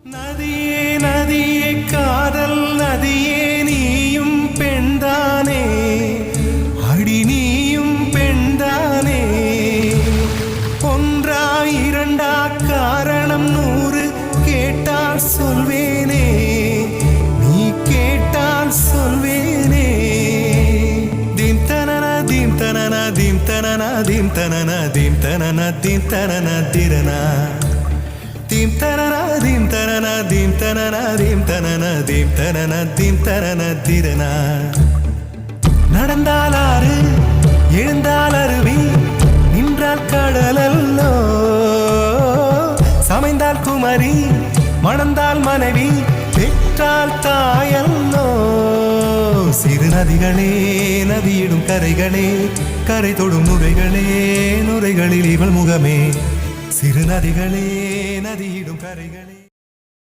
நதியே நதியே காதல் நதியே நீயும் பெண்தானே அடி நீயும் பெண்தானே ஒன்றா இரண்டா காரணம் 100 கேட்டால் சொல்வேனே நீ கேட்டால் சொல்வேனே தீம் தனன தீம் தனன தீம் தனன தீம் தனன தீம் தனன தீம் தனன திரனா தீம் தனன தீம் தனன தீம் தனன தீம் தனன தீம் தனன தீம் தனன திரனா நடந்தால் ஆறு எழுந்தால் அருவி நின்றால் கடலல்லோ சமைந்தால் குமரி மணந்தால் மனைவி பெற்றால் தாயல்லோ சிறு நதிகளே நதியிடும் கரைகளே கரை தொடும் நுரைகளே நுரைகளில் இவள் முகமே சிறு நதிகளே நதியிடும் கரைகளே